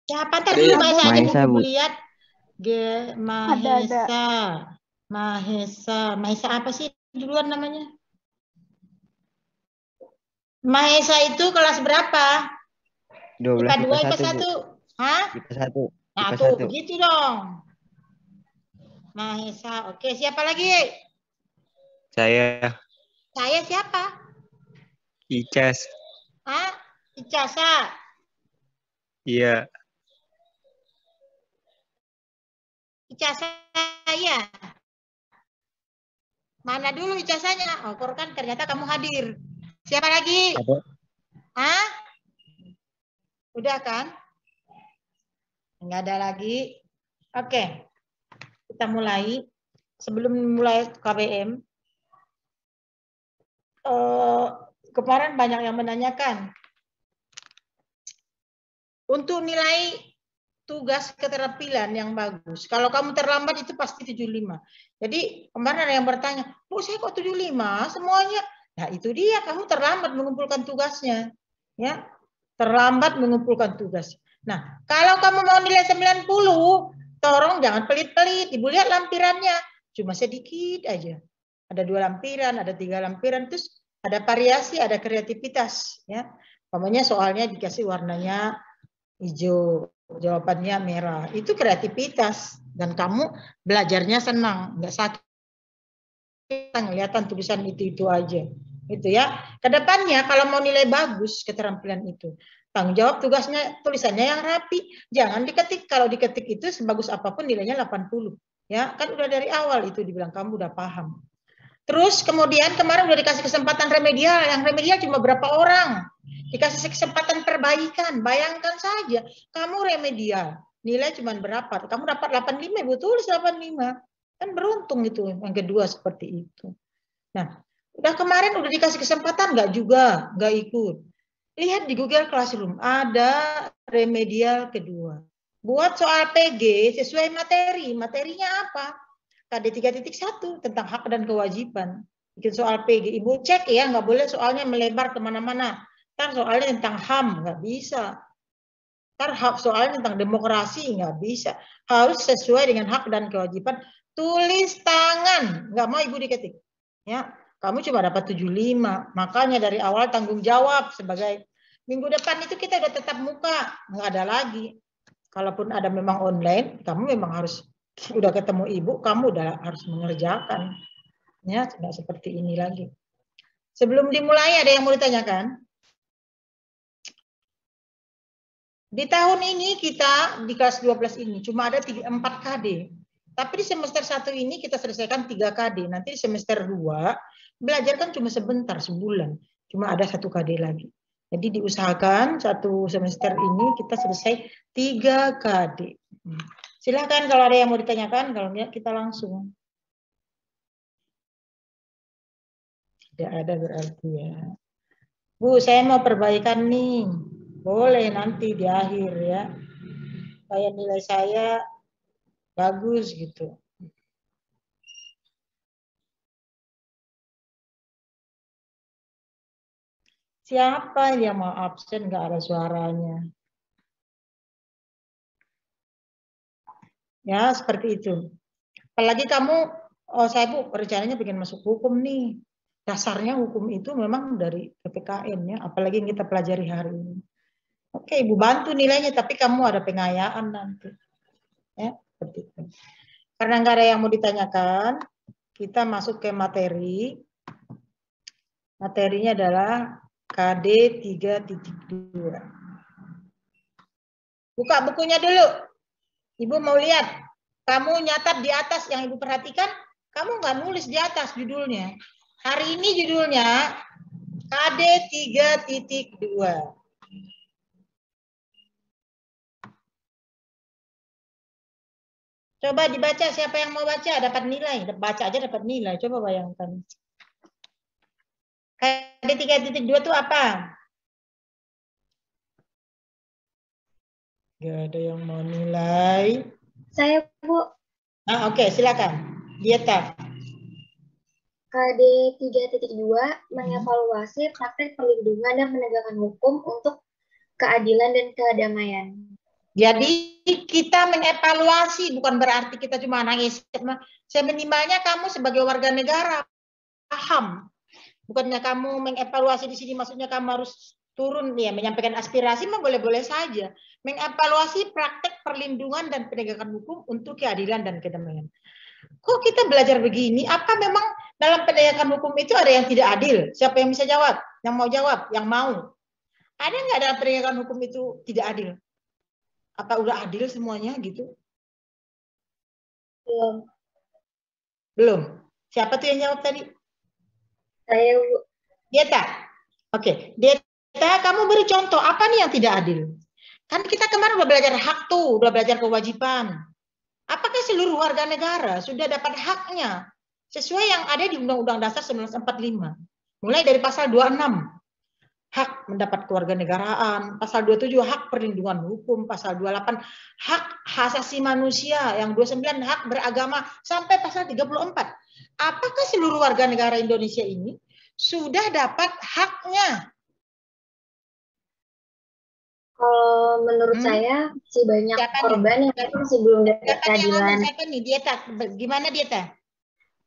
Siapa tadi dulu bahasanya Mahesa, Bu Bu. lihat? G Ada. Mahesa. Mahesa. Mahesa apa sih duluan namanya? Mahesa itu kelas berapa? 12 IPA 2, IPA IPA 1, Bu. 1. Hah? IPA 1. Nah, IPA tuh 1. begitu dong. Mahesa. Oke, siapa lagi? Saya Saya siapa? Icas. Hah? Icasa. Iya. Icasa saya. Mana dulu ijazahnya? Oh, kan ternyata kamu hadir. Siapa lagi? Ada. Hah? Udah kan? Enggak ada lagi. Oke. Kita mulai. Sebelum mulai KBM, kemarin banyak yang menanyakan untuk nilai tugas keterampilan yang bagus. Kalau kamu terlambat itu pasti 75. Jadi kemarin ada yang bertanya, "Bu, saya kok 75 semuanya?" Nah, itu dia, kamu terlambat mengumpulkan tugasnya. Ya, terlambat mengumpulkan tugas. Nah, kalau kamu mau nilai 90, tolong jangan pelit-pelit. Ibu lihat lampirannya, cuma sedikit aja. Ada 2 lampiran, ada 3 lampiran, terus ada variasi, ada kreativitas. Ya, umpamanya soalnya dikasih warnanya hijau, jawabannya merah. Itu kreativitas dan kamu belajarnya senang, nggak sakit kelihatan tulisan itu aja. Itu ya. Kedepannya kalau mau nilai bagus keterampilan itu, tanggung jawab tugasnya tulisannya yang rapi. Jangan diketik. Kalau diketik itu sebagus apapun nilainya 80. Ya, kan udah dari awal itu dibilang kamu udah paham. Terus kemudian kemarin udah dikasih kesempatan remedial, yang remedial cuma berapa orang? Dikasih kesempatan perbaikan, bayangkan saja, kamu remedial, nilai cuma berapa? Kamu dapat 85, Ibu tulis 85. Kan beruntung itu, yang kedua seperti itu. Nah, udah kemarin udah dikasih kesempatan nggak juga, nggak ikut. Lihat di Google Classroom, ada remedial kedua. Buat soal PG sesuai materi. Materinya apa? KD 3.1 tentang hak dan kewajiban. Bikin soal PG. Ibu cek ya, nggak boleh soalnya melebar kemana-mana. Ntar soalnya tentang HAM, nggak bisa. Ntar soalnya tentang demokrasi, nggak bisa. Harus sesuai dengan hak dan kewajiban. Tulis tangan, nggak mau ibu diketik. Ya, kamu cuma dapat 75. Makanya dari awal tanggung jawab sebagai minggu depan itu kita udah tetap muka, nggak ada lagi. Kalaupun ada memang online, kamu memang harus udah ketemu ibu, kamu udah harus mengerjakan. Ya, tidak seperti ini lagi. Sebelum dimulai ada yang mau ditanyakan? Di tahun ini kita di kelas 12 ini cuma ada 4 KD. Tapi di semester 1 ini kita selesaikan 3 KD. Nanti di semester 2 belajar kan cuma sebentar, sebulan. Cuma ada 1 KD lagi. Jadi diusahakan satu semester ini kita selesai 3 KD. Silakan kalau ada yang mau ditanyakan, kalau enggak kita langsung. Tidak ada berarti ya. Bu, saya mau perbaikan nih. Boleh nanti di akhir ya. Supaya nilai saya bagus gitu. Siapa yang mau absen nggak ada suaranya? Ya, seperti itu. Apalagi kamu, oh saya Bu, rencananya pengen masuk hukum nih. Dasarnya hukum itu memang dari PPKN ya, apalagi yang kita pelajari hari ini. Oke, Ibu bantu nilainya, tapi kamu ada pengayaan nanti. Ya, seperti itu. Karena nggak ada yang mau ditanyakan, kita masuk ke materi. Materinya adalah KD 3.2. Buka bukunya dulu. Ibu mau lihat. Kamu nyatat di atas yang Ibu perhatikan, kamu nggak nulis di atas judulnya. Hari ini judulnya KD 3.2. Coba dibaca, siapa yang mau baca dapat nilai. Baca aja dapat nilai. Coba bayangkan. KD 3.2 itu apa? Gak ada yang mau nilai. Saya, Bu. Oke, silakan. Dieta. KD 3.2 mengevaluasi praktek perlindungan dan penegakan hukum untuk keadilan dan kedamaian. Jadi kita mengevaluasi, bukan berarti kita cuma nangis. Seminimalnya kamu sebagai warga negara paham. Bukannya kamu mengevaluasi di sini, maksudnya kamu harus turun ya menyampaikan aspirasi mah boleh-boleh saja. Mengevaluasi praktek perlindungan dan penegakan hukum untuk keadilan dan kedamaian. Kok kita belajar begini? Apa memang dalam penegakan hukum itu ada yang tidak adil? Siapa yang bisa jawab? Yang mau jawab? Yang mau? Ada nggak dalam penegakan hukum itu tidak adil? Apa udah adil semuanya gitu? Belum. Belum. Siapa tuh yang jawab tadi? Saya, Bu. Dieta. Oke, Dieta, kamu beri contoh apa nih yang tidak adil? Kan kita kemarin udah belajar hak tuh, udah belajar kewajiban. Apakah seluruh warga negara sudah dapat haknya sesuai yang ada di Undang-Undang Dasar 1945? Mulai dari pasal 26, hak mendapat kewarganegaraan, pasal 27 hak perlindungan hukum, pasal 28 hak asasi manusia, yang 29 hak beragama, sampai pasal 34. Apakah seluruh warga negara Indonesia ini sudah dapat haknya? Kalau menurut saya masih banyak korban yang masih belum dapat keadilan. Siapa nih, Dieta? Gimana Dieta?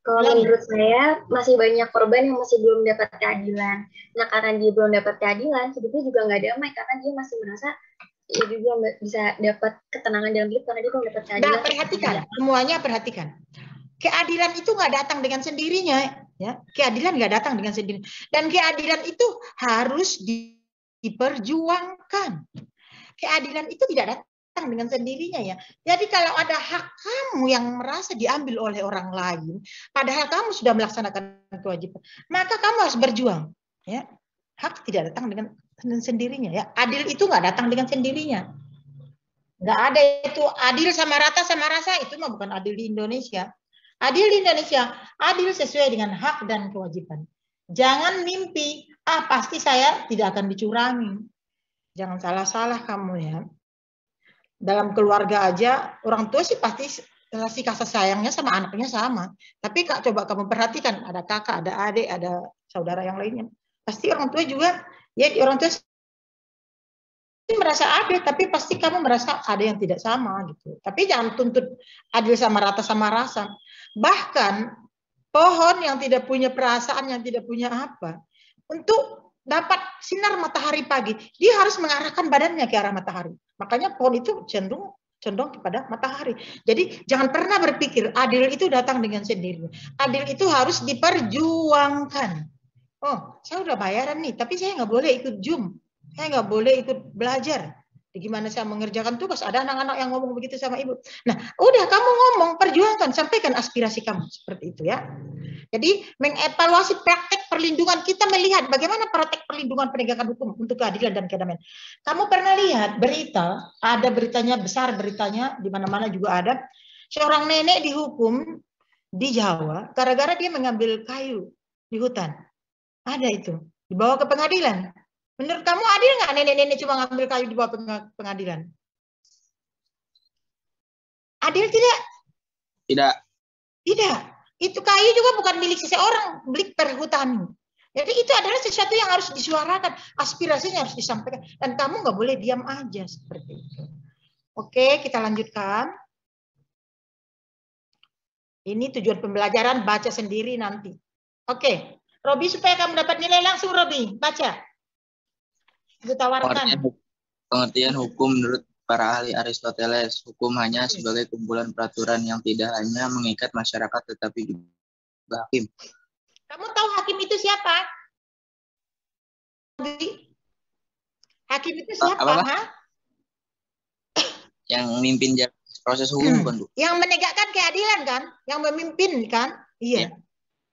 Kalau menurut saya masih banyak korban yang masih belum dapat keadilan. Nah, karena dia belum dapat keadilan, hidupnya juga nggak damai karena dia masih merasa dia juga bisa dapat ketenangan dalam hidup karena dia belum dapat keadilan. Nah, perhatikan, semuanya perhatikan. Keadilan itu nggak datang dengan sendirinya, ya. Keadilan nggak datang dengan sendirinya. Dan keadilan itu harus diperjuangkan. Keadilan itu tidak datang dengan sendirinya ya. Jadi kalau ada hak kamu yang merasa diambil oleh orang lain, padahal kamu sudah melaksanakan kewajiban, maka kamu harus berjuang. Ya, hak tidak datang dengan sendirinya ya. Adil itu nggak datang dengan sendirinya. Nggak ada itu adil sama rata sama rasa, itu mah bukan adil di Indonesia. Adil di Indonesia, adil sesuai dengan hak dan kewajiban. Jangan mimpi, pasti saya tidak akan dicurangi. Jangan salah-salah kamu ya. Dalam keluarga aja, orang tua sih pasti relasi kasih sayangnya sama anaknya sama. Tapi Kak, coba kamu perhatikan, ada kakak, ada adik, ada saudara yang lainnya. Pasti orang tua juga, ya orang tua merasa adil, tapi pasti kamu merasa ada yang tidak sama gitu. Tapi jangan tuntut adil sama rata sama rasa. Bahkan pohon yang tidak punya perasaan, yang tidak punya apa, untuk dapat sinar matahari pagi, dia harus mengarahkan badannya ke arah matahari. Makanya pohon itu condong kepada matahari. Jadi jangan pernah berpikir adil itu datang dengan sendirinya. Adil itu harus diperjuangkan. Oh, saya udah bayaran nih, tapi saya nggak boleh ikut Zoom. Saya nggak boleh ikut belajar. Gimana saya mengerjakan tugas? Ada anak-anak yang ngomong begitu sama ibu. Nah, udah kamu ngomong, perjuangkan, sampaikan aspirasi kamu seperti itu ya. Jadi mengevaluasi praktek perlindungan, kita melihat bagaimana praktek perlindungan penegakan hukum untuk keadilan dan kedamaian. Kamu pernah lihat berita, ada beritanya besar, beritanya di mana-mana juga ada, seorang nenek dihukum di Jawa gara-gara dia mengambil kayu di hutan. Ada itu, dibawa ke pengadilan. Menurut kamu adil nggak nenek-nenek cuma ngambil kayu dibawa ke pengadilan? Adil tidak? Tidak. Tidak. Itu kayu juga bukan milik seseorang, milik perhutani. Jadi itu adalah sesuatu yang harus disuarakan, aspirasinya harus disampaikan, dan kamu nggak boleh diam aja seperti itu. Oke, kita lanjutkan. Ini tujuan pembelajaran, baca sendiri nanti. Oke, Robi, supaya kamu dapat nilai langsung, Robi, baca. Ditawarkan. Pengertian hukum menurut para ahli Aristoteles, hukum hanya sebagai kumpulan peraturan yang tidak hanya mengikat masyarakat tetapi juga hakim. Kamu tahu hakim itu siapa? Hakim itu siapa? Apa? Yang memimpin proses hukum bukan, Bu? Yang menegakkan keadilan kan? Yang memimpin kan? Iya.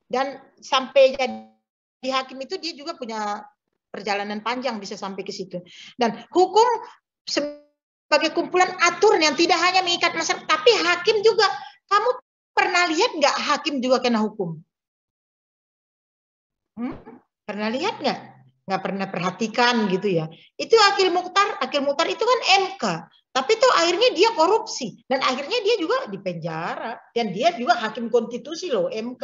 Dan sampai jadi hakim itu dia juga punya perjalanan panjang bisa sampai ke situ. Dan hukum sebagai kumpulan aturan yang tidak hanya mengikat masyarakat, tapi hakim juga. Kamu pernah lihat nggak hakim juga kena hukum? Pernah lihat nggak? Nggak pernah perhatikan gitu ya. Itu Akil Mukhtar itu kan MK. Tapi tuh akhirnya dia korupsi. Dan akhirnya dia juga dipenjara. Dan dia juga hakim konstitusi loh, MK.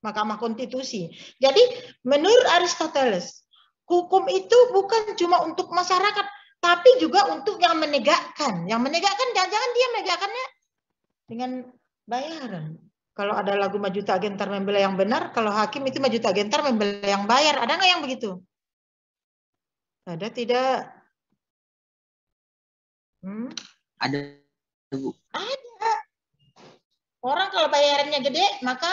Mahkamah Konstitusi. Jadi menurut Aristoteles, hukum itu bukan cuma untuk masyarakat, tapi juga untuk yang menegakkan. Yang menegakkan jangan-jangan dia menegakkannya dengan bayaran. Kalau ada lagu maju tak gentar membela yang benar, kalau hakim itu maju tak gentar membela yang bayar. Ada nggak yang begitu? Ada tidak? Ada, Bu. Ada. Orang kalau bayarannya gede, maka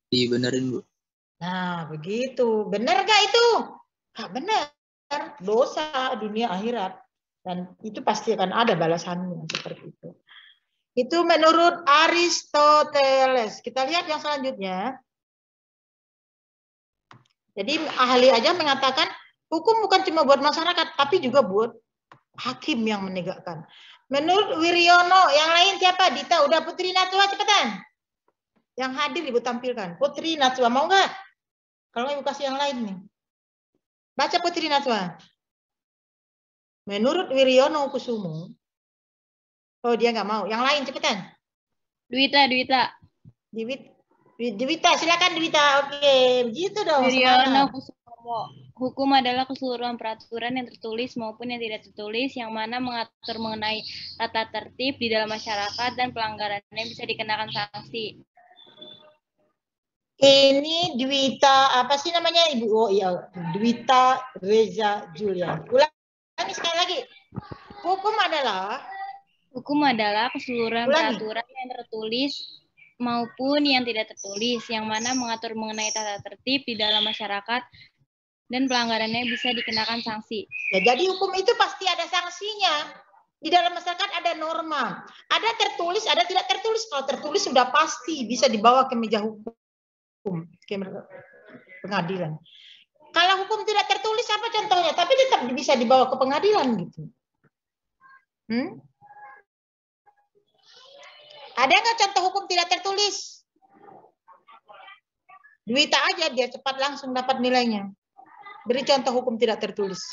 dibenerin, Bu. Nah, begitu. Benar gak itu? Gak benar. Dosa dunia akhirat. Dan itu pasti akan ada balasannya seperti itu. Itu menurut Aristoteles. Kita lihat yang selanjutnya. Jadi ahli aja mengatakan hukum bukan cuma buat masyarakat, tapi juga buat hakim yang menegakkan. Menurut Wiryono, yang lain siapa? Dita, udah Putri Natwa cepetan. Yang hadir Ibu tampilkan. Putri Natwa, mau nggak? Kalau Ibu kasih yang lain nih. Baca Putri Natwa. Menurut Wiryono Kusumo. Oh, dia nggak mau. Yang lain cepetan. Dwita. Dwita, silakan Dwita. Oke, begitu dong. Wiryono Kusumo. Hukum adalah keseluruhan peraturan yang tertulis maupun yang tidak tertulis yang mana mengatur mengenai tata tertib di dalam masyarakat dan pelanggarannya bisa dikenakan sanksi. Ini Dwita, apa sih namanya Ibu? Oh iya, Dwita Reza Julian. Ulangi sekali lagi. Hukum adalah keseluruhan peraturan yang tertulis maupun yang tidak tertulis yang mana mengatur mengenai tata tertib di dalam masyarakat dan pelanggarannya bisa dikenakan sanksi. Ya, jadi hukum itu pasti ada sanksinya. Di dalam masyarakat ada norma. Ada tertulis, ada tidak tertulis. Kalau tertulis sudah pasti bisa dibawa ke meja hukum. Ke pengadilan. Kalau hukum tidak tertulis apa contohnya? Tapi tetap bisa dibawa ke pengadilan gitu. Ada nggak contoh hukum tidak tertulis? Dwita aja dia cepat langsung dapat nilainya. Beri contoh hukum tidak tertulis.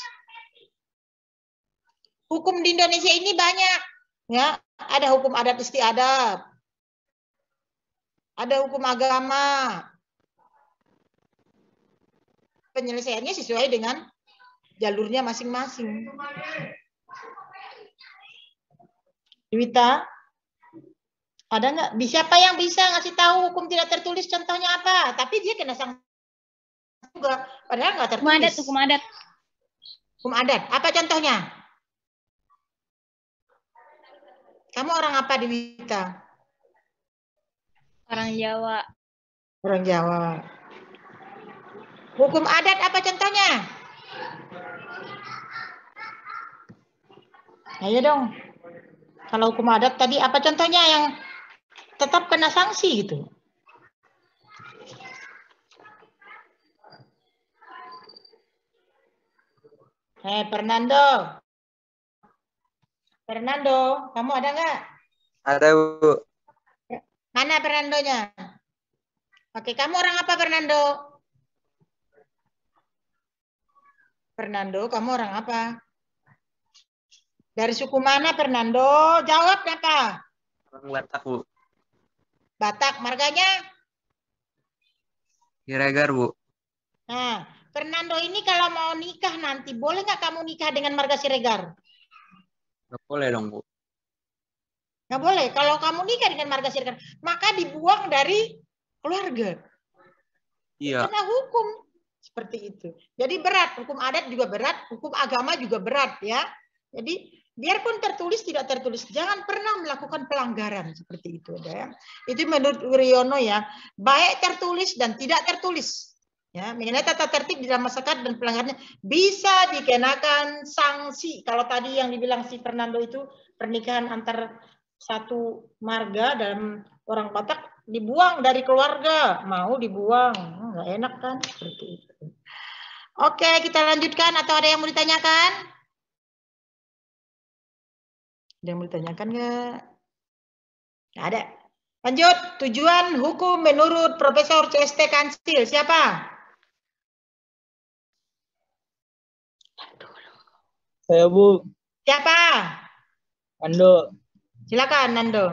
Hukum di Indonesia ini banyak, ya. Ada hukum adat istiadat, ada hukum agama. Penyelesaiannya sesuai dengan jalurnya masing-masing. Dwita, ada nggak? Siapa yang bisa ngasih tahu hukum tidak tertulis contohnya apa? Tapi dia kena sanksi juga, padahal nggak tertulis. Hukum adat. Hukum adat. Apa contohnya? Kamu orang apa, Dwita? Orang Jawa. Orang Jawa. Hukum adat apa contohnya? Ayo dong. Kalau hukum adat tadi apa contohnya yang tetap kena sanksi gitu? Fernando. Fernando, kamu ada nggak? Ada, Bu. Mana Fernandonya? Oke, kamu orang apa Fernando? Fernando, kamu orang apa? Dari suku mana Fernando? Jawab apa? Orang Batak, Bu. Batak, marganya? Siregar, Bu. Nah, Fernando ini kalau mau nikah nanti, boleh nggak kamu nikah dengan marga Siregar? Nggak boleh dong, Bu. Nggak boleh. Kalau kamu nikah dengan marga Siregar, maka dibuang dari keluarga. Iya. Karena hukum seperti itu. Jadi berat. Hukum adat juga berat, hukum agama juga berat ya. Jadi biarpun tertulis tidak tertulis, jangan pernah melakukan pelanggaran seperti itu ya. Itu menurut Wiryono ya, baik tertulis dan tidak tertulis. Ya, mengenai tata tertib di dalam masyarakat dan pelanggarannya bisa dikenakan sanksi. Kalau tadi yang dibilang si Fernando itu pernikahan antar satu marga dan orang Batak dibuang dari keluarga, mau dibuang, nggak enak kan seperti itu. Oke, kita lanjutkan atau ada yang mau ditanyakan? Ada yang mau ditanyakan nggak? Nggak ada. Lanjut, tujuan hukum menurut Profesor C.S.T. Kansil. Siapa? Saya, Bu. Siapa? Nando. Silakan Nando.